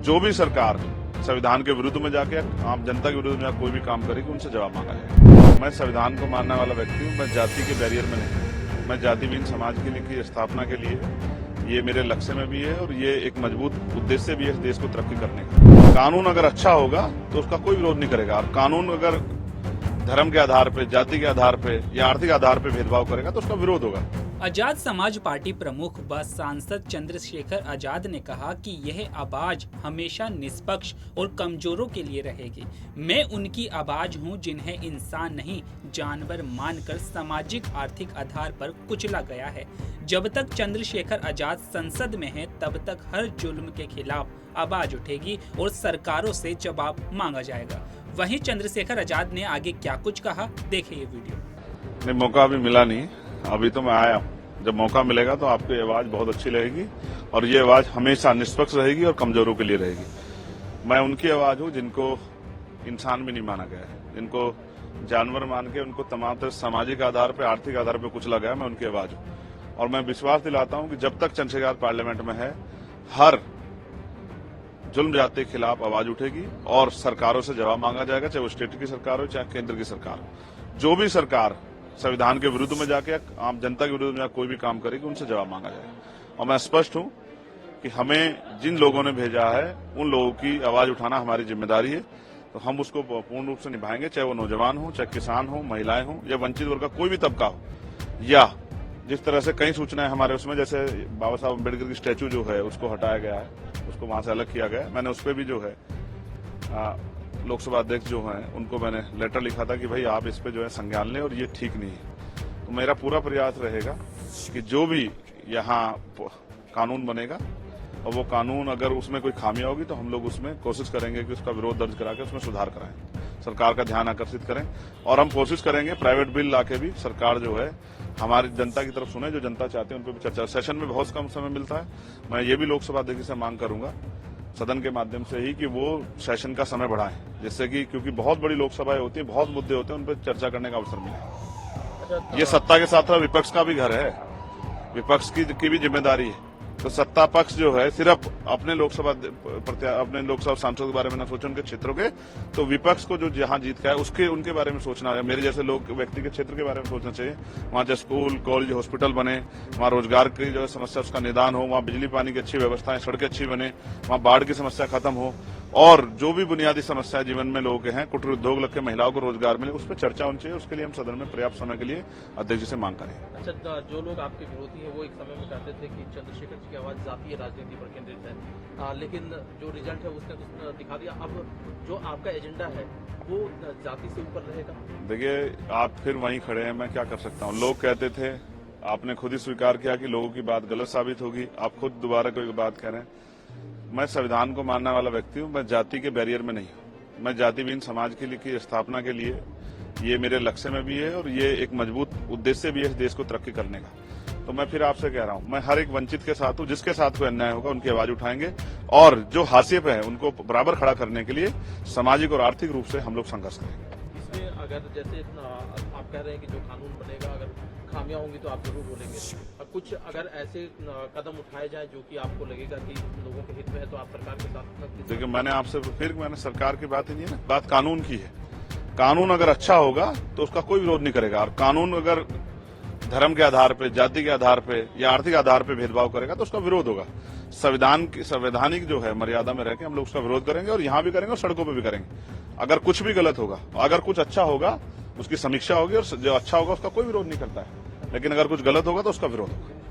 जो भी सरकार संविधान के विरुद्ध में जाके आम जनता के विरुद्ध में कोई भी काम करेगी उनसे जवाब मांगा जाएगा। मैं संविधान को मानने वाला व्यक्ति हूँ। मैं जाति के बैरियर में नहीं, मैं जातिहीन समाज की स्थापना के लिए ये मेरे लक्ष्य में भी है और ये एक मजबूत उद्देश्य भी है देश को तरक्की करने का। कानून अगर अच्छा होगा तो उसका कोई विरोध नहीं करेगा, और कानून अगर धर्म के आधार पे, जाति के आधार पे या आर्थिक आधार पे भेदभाव करेगा तो उसका विरोध होगा। आजाद समाज पार्टी प्रमुख व सांसद चंद्रशेखर आजाद ने कहा कि यह आवाज हमेशा निष्पक्ष और कमजोरों के लिए रहेगी। मैं उनकी आवाज हूं जिन्हें इंसान नहीं जानवर मानकर सामाजिक आर्थिक आधार पर कुचला गया है। जब तक चंद्रशेखर आजाद संसद में है तब तक हर जुल्म के खिलाफ आवाज उठेगी और सरकारों से जवाब मांगा जाएगा। वहीं चंद्रशेखर आजाद ने आगे क्या कुछ कहा, देखिए ये वीडियो। नहीं, मौका अभी मिला नहीं, अभी तो मैं आया हूँ। जब मौका मिलेगा तो आपकी आवाज बहुत अच्छी रहेगी और ये आवाज हमेशा निष्पक्ष रहेगी और कमजोरों के लिए रहेगी। मैं उनकी आवाज हूँ जिनको इंसान भी नहीं माना गया है, जिनको जानवर मान के उनको तमाम तरह सामाजिक आधार पर, आर्थिक आधार पर कुचला गया। मैं उनकी आवाज हूँ और मैं विश्वास दिलाता हूँ कि जब तक चंद्रशेखर पार्लियामेंट में है, हर जुल्म जाति के खिलाफ आवाज उठेगी और सरकारों से जवाब मांगा जाएगा, चाहे वो स्टेट की सरकार हो चाहे केंद्र की सरकार हो। जो भी सरकार संविधान के विरुद्ध में जाके आम जनता के विरुद्ध में कोई भी काम करेगी उनसे जवाब मांगा जाएगा। और मैं स्पष्ट हूं कि हमें जिन लोगों ने भेजा है उन लोगों की आवाज उठाना हमारी जिम्मेदारी है, तो हम उसको पूर्ण रूप से निभाएंगे, चाहे वो नौजवान हो, चाहे किसान हो, महिलाएं हो या वंचित वर्ग का कोई भी तबका हो। या जिस तरह से कई सूचनाएं हमारे उसमें, जैसे बाबा साहब अम्बेडकर की स्टैचू जो है उसको हटाया गया है, उसको वहां से अलग किया गया। मैंने उस पर भी जो है लोकसभा अध्यक्ष जो हैं उनको मैंने लेटर लिखा था कि भाई आप इस पे जो है संज्ञान लें और ये ठीक नहीं है। तो मेरा पूरा प्रयास रहेगा कि जो भी यहाँ कानून बनेगा और वो कानून अगर उसमें कोई खामियां होगी तो हम लोग उसमें कोशिश करेंगे कि उसका विरोध दर्ज करा के उसमें सुधार कराएं, सरकार का ध्यान आकर्षित करें। और हम कोशिश करेंगे प्राइवेट बिल लाके भी सरकार जो है हमारी जनता की तरफ सुने, जो जनता चाहते हैं उन पर भी चर्चा। सेशन में बहुत कम समय मिलता है, मैं ये भी लोकसभा अध्यक्ष से मांग करूंगा सदन के माध्यम से ही कि वो सेशन का समय बढ़ाएं, जिससे कि क्योंकि बहुत बड़ी लोकसभाएं होती है, बहुत मुद्दे होते हैं, उन पर चर्चा करने का अवसर मिले। ये सत्ता के साथ विपक्ष का भी घर है, विपक्ष की भी जिम्मेदारी है। तो सत्ता पक्ष जो है सिर्फ अपने लोकसभा सांसद के बारे में न सोचे, उनके क्षेत्रों के, तो विपक्ष को जो जहां जीत का है उनके बारे में सोचना है। मेरे जैसे लोग व्यक्ति के क्षेत्र के बारे में सोचना चाहिए। वहां जो स्कूल, कॉलेज, हॉस्पिटल बने, वहां रोजगार की जो समस्या उसका निदान हो, वहां बिजली पानी की अच्छी व्यवस्थाएं, सड़कें अच्छी बने, वहां बाढ़ की समस्या खत्म हो, और जो भी बुनियादी समस्याएं जीवन में लोगों के हैं, कुटीर उद्योग लग के महिलाओं को रोजगार मिले, उस पर चर्चा होनी चाहिए। उसके लिए हम सदन में पर्याप्त समय के लिए अध्यक्ष जी से मांग करें। अच्छा, जो लोग आपके विरोधी हैं वो एक समय में कहते थे कि चंद्रशेखर जी की आवाज जातीय राजनीति पर केंद्रित है, लेकिन जो रिजल्ट है उसने तो दिखा दिया। अब जो आपका एजेंडा है वो जाति से ऊपर रहेगा। देखिए, आप फिर वहीं खड़े हैं, मैं क्या कर सकता हूँ। लोग कहते थे, आपने खुद ही स्वीकार किया कि लोगों की बात गलत साबित होगी, आप खुद दोबारा कोई बात कह रहे हैं। मैं संविधान को मानने वाला व्यक्ति हूँ, मैं जाति के बैरियर में नहीं हूँ। मैं जातिहीन समाज की स्थापना के लिए ये मेरे लक्ष्य में भी है और ये एक मजबूत उद्देश्य भी है देश को तरक्की करने का। तो मैं फिर आपसे कह रहा हूँ, मैं हर एक वंचित के साथ हूँ, जिसके साथ कोई अन्याय होगा उनकी आवाज उठाएंगे और जो हाशिए पे है उनको बराबर खड़ा करने के लिए सामाजिक और आर्थिक रूप से हम लोग संघर्ष करेंगे। इसमें अगर जैसे आप कह रहे हैं कि जो कानून बनेगा, अगर खामियां होंगी तो आप जरूर बोलेंगे, कुछ अगर ऐसे कदम उठाए जाए जो कि आपको लगेगा कि लोगों के हित में है तो आप सरकार के साथ। देखिए, मैंने सरकार की बात ही नहीं है ना, बात कानून की है। कानून अगर अच्छा होगा तो उसका कोई विरोध नहीं करेगा, और कानून अगर धर्म के आधार पे, जाति के आधार पे या आर्थिक आधार पे भेदभाव करेगा तो उसका विरोध होगा। संवैधानिक जो है मर्यादा में रहकर हम लोग उसका विरोध करेंगे और यहाँ भी करेंगे और सड़कों पे भी करेंगे। अगर कुछ भी गलत होगा, अगर कुछ अच्छा होगा उसकी समीक्षा होगी, और जो अच्छा होगा उसका कोई विरोध नहीं करता है, लेकिन अगर कुछ गलत होगा तो उसका विरोध होगा।